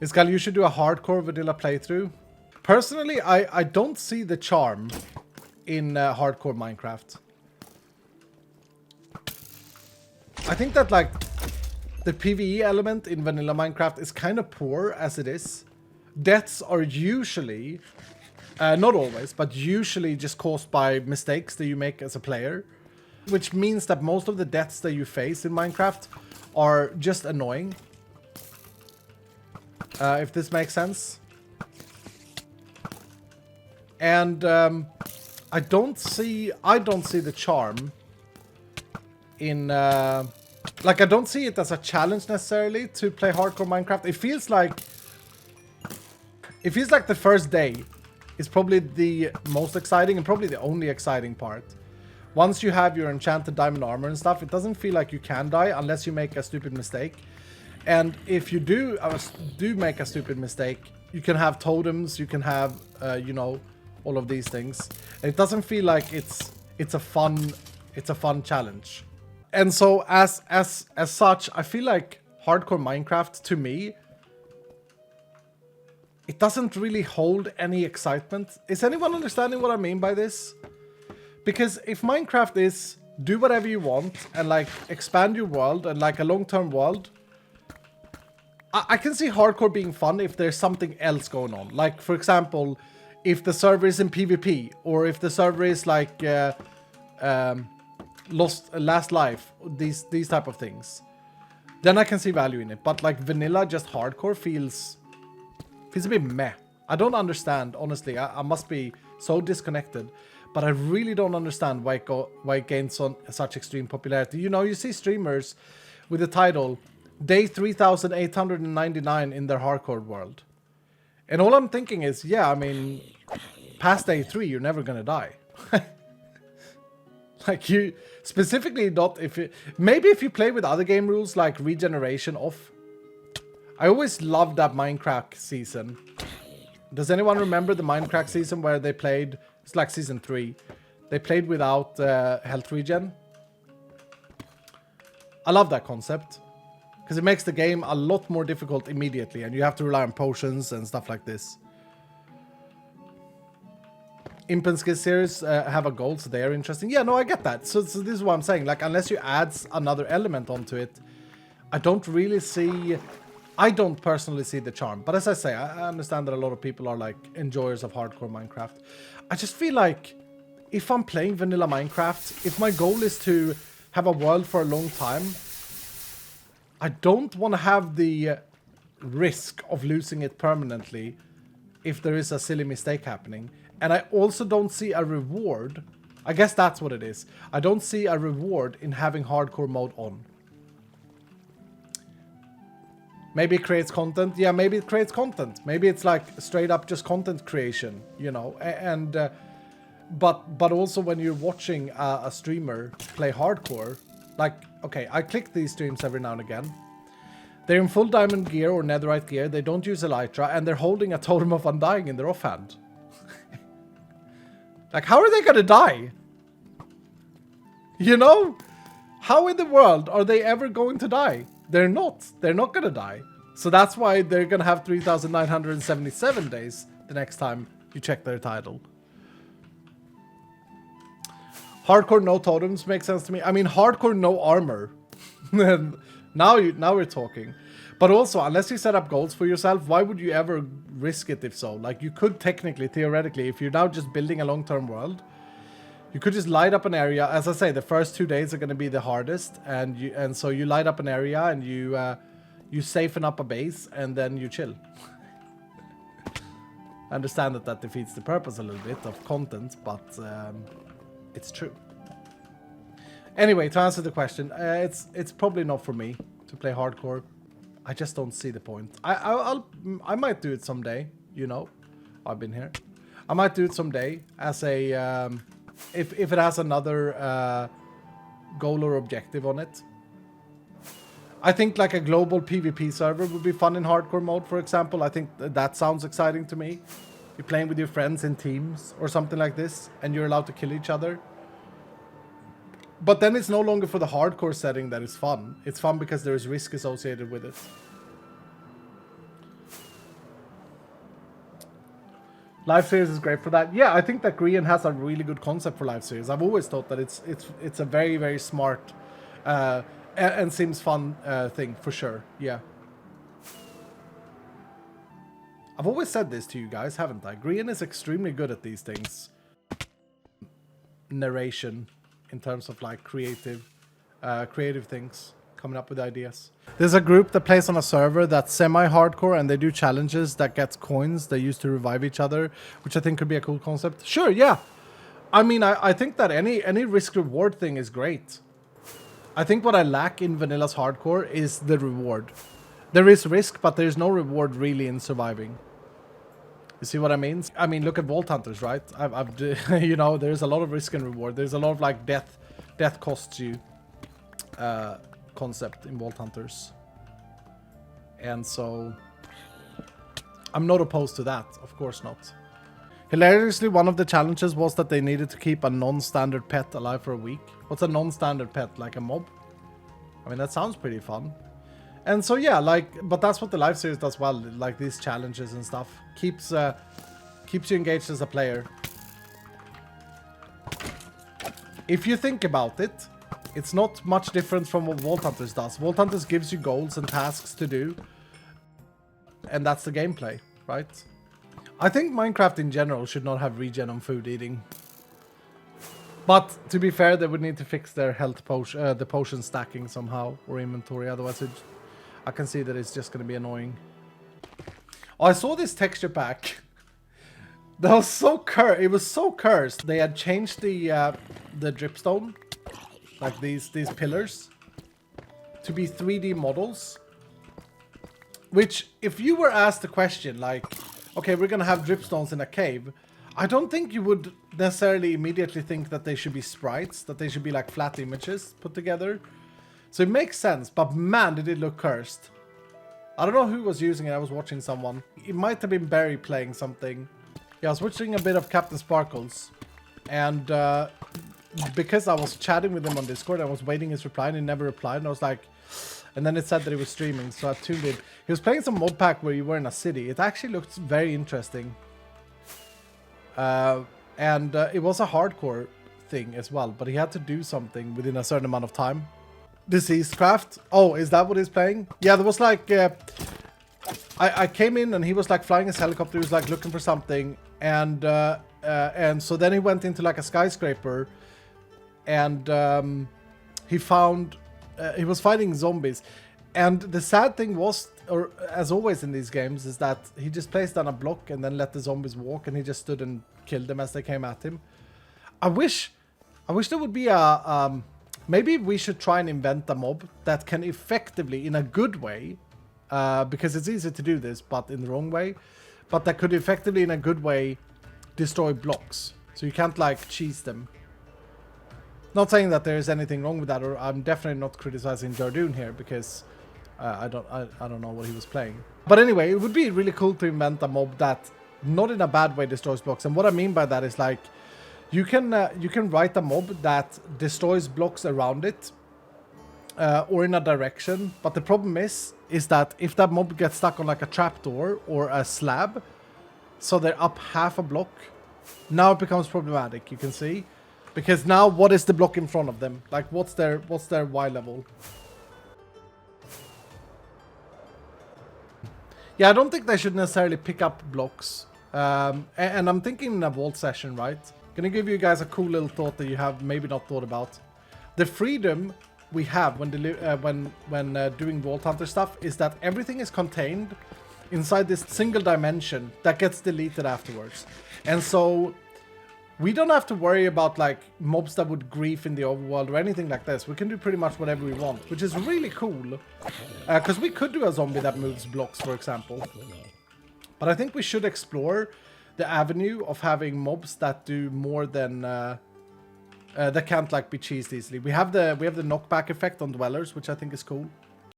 Iskall, you should do a hardcore vanilla playthrough. Personally, I don't see the charm in hardcore Minecraft. I think that like the PvE element in vanilla Minecraft is kind of poor as it is. Deaths are usually, not always, but usually just caused by mistakes that you make as a player. Which means that most of the deaths that you face in Minecraft are just annoying. If this makes sense. And I don't see the charm in like I don't see it as a challenge necessarily to play hardcore Minecraft. It feels like the first day is probably the most exciting and probably the only exciting part. Once you have your enchanted diamond armor and stuff, it doesn't feel like you can die unless you make a stupid mistake. And if you do make a stupid mistake, you can have totems, you can have you know, all of these things. And it doesn't feel like it's a fun challenge. And so as such, I feel like hardcore Minecraft to me, it doesn't really hold any excitement. Is anyone understanding what I mean by this? Because if Minecraft is do whatever you want and like expand your world and like a long-term world, I can see hardcore being fun if there's something else going on. Like for example, if the server is in PvP or if the server is like last life, these type of things, then I can see value in it. But like vanilla, just hardcore feels a bit meh. I don't understand, honestly. I must be so disconnected. But I really don't understand why it gained such extreme popularity. You know, you see streamers with the title, Day 3899 in their hardcore world. And all I'm thinking is, yeah, I mean, past day 3, you're never gonna die. Like you, specifically not if you, maybe if you play with other game rules like regeneration off. I always loved that Minecraft season. Does anyone remember the Minecraft season where they played, it's like season 3. They played without health regen. I love that concept. Because it makes the game a lot more difficult immediately. And you have to rely on potions and stuff like this. Imp and Skid series have a goal, so they are interesting. Yeah, no, I get that. So this is what I'm saying. Like, unless you add another element onto it, I don't really see... I don't personally see the charm. But as I say, I understand that a lot of people are like enjoyers of hardcore Minecraft. I just feel like if I'm playing vanilla Minecraft, if my goal is to have a world for a long time, I don't want to have the risk of losing it permanently if there is a silly mistake happening. And I also don't see a reward. I guess that's what it is. I don't see a reward in having hardcore mode on. Maybe it creates content. Yeah, maybe it creates content. Maybe it's like straight up just content creation, you know. And but also when you're watching a streamer play hardcore, like, okay, I click these streams every now and again. They're in full diamond gear or netherite gear. They don't use elytra, and they're holding a totem of undying in their offhand. Like, how are they gonna die? You know? How in the world are they ever going to die? They're not. They're not gonna die. So that's why they're gonna have 3,977 days the next time you check their title. Hardcore no totems makes sense to me. I mean, hardcore no armor. now we're talking. But also, unless you set up goals for yourself, why would you ever risk it if so? Like, you could technically, theoretically, if you're now just building a long-term world, you could just light up an area. As I say, the first 2 days are going to be the hardest, and so you light up an area and you safen up a base, and then you chill. I understand that defeats the purpose a little bit of content, but it's true. Anyway, to answer the question, it's probably not for me to play hardcore. I just don't see the point. I might do it someday. You know, I've been here. I might do it someday as a if it has another goal or objective on it. I think like a global PvP server would be fun in hardcore mode, for example. I think that sounds exciting to me. You're playing with your friends in teams or something like this, and you're allowed to kill each other. But then it's no longer for the hardcore setting that is fun. It's fun because there is risk associated with it. Live series is great for that. Yeah, I think that Grian has a really good concept for live series. I've always thought that it's a very, very smart and seems fun thing for sure. Yeah. I've always said this to you guys, haven't I? Grian is extremely good at these things. Narration in terms of like creative things, coming up with ideas. There's a group that plays on a server that's semi-hardcore and they do challenges that gets coins they use to revive each other, which I think could be a cool concept. Sure, yeah. I mean, I think that any risk-reward thing is great. I think what I lack in Vanilla's hardcore is the reward. There is risk, but there's no reward really in surviving. You see what I mean? I mean, look at Vault Hunters, right? You know, there's a lot of risk and reward. There's a lot of like death costs you concept in Vault Hunters. And so I'm not opposed to that, of course not. Hilariously, one of the challenges was that they needed to keep a non-standard pet alive for a week. What's a non-standard pet? Like a mob? I mean, that sounds pretty fun. And so yeah, like, but that's what the live series does well, like these challenges and stuff. Keeps you engaged as a player. If you think about it, it's not much different from what Vault Hunters does. Vault Hunters gives you goals and tasks to do. And that's the gameplay, right? I think Minecraft in general should not have regen on food eating. But to be fair, they would need to fix their health potion, the potion stacking somehow, or inventory. Otherwise, I can see that it's just going to be annoying. Oh, I saw this texture pack. That was so cursed. It was so cursed. They had changed the dripstone, like these pillars, to be 3D models. Which, if you were asked the question, like, okay, we're going to have dripstones in a cave, I don't think you would necessarily immediately think that they should be sprites, that they should be like flat images put together. So it makes sense, but man, did it look cursed. I don't know who was using it. I was watching someone. It might have been Barry playing something. Yeah, I was watching a bit of Captain Sparkles. And because I was chatting with him on Discord, I was waiting his reply and he never replied. And I was like... And then it said that he was streaming, so I tuned in. He was playing some mod pack where you were in a city. It actually looked very interesting. And it was a hardcore thing as well, but he had to do something within a certain amount of time. Deceased Craft. Oh, is that what he's playing? Yeah, there was like... I came in and he was like flying his helicopter. He was like looking for something. And so then he went into like a skyscraper. And he found... he was fighting zombies. And the sad thing was, or as always in these games, is that he just placed down a block and then let the zombies walk, and he just stood and killed them as they came at him. I wish there would be a... maybe we should try and invent a mob that can effectively, in a good way, because it's easy to do this, but in the wrong way, but that could effectively, in a good way, destroy blocks. So you can't, like, cheese them. Not saying that there is anything wrong with that, or I'm definitely not criticizing Jardoon here, because I don't know what he was playing. But anyway, it would be really cool to invent a mob that, not in a bad way, destroys blocks. And what I mean by that is like, you can write a mob that destroys blocks around it, or in a direction. But the problem is that if that mob gets stuck on like a trapdoor or a slab, so they're up half a block, now it becomes problematic. You can see. Because now, what is the block in front of them? Like, what's their Y level? Yeah, I don't think they should necessarily pick up blocks. And I'm thinking in a vault session, right? Gonna give you guys a cool little thought that you have maybe not thought about. The freedom we have when doing Vault Hunter stuff is that everything is contained inside this single dimension that gets deleted afterwards. And so... we don't have to worry about like mobs that would grief in the overworld or anything like this. We can do pretty much whatever we want, which is really cool. Because we could do a zombie that moves blocks, for example. But I think we should explore the avenue of having mobs that do more than... that can't like be cheesed easily. We have the knockback effect on dwellers, which I think is cool.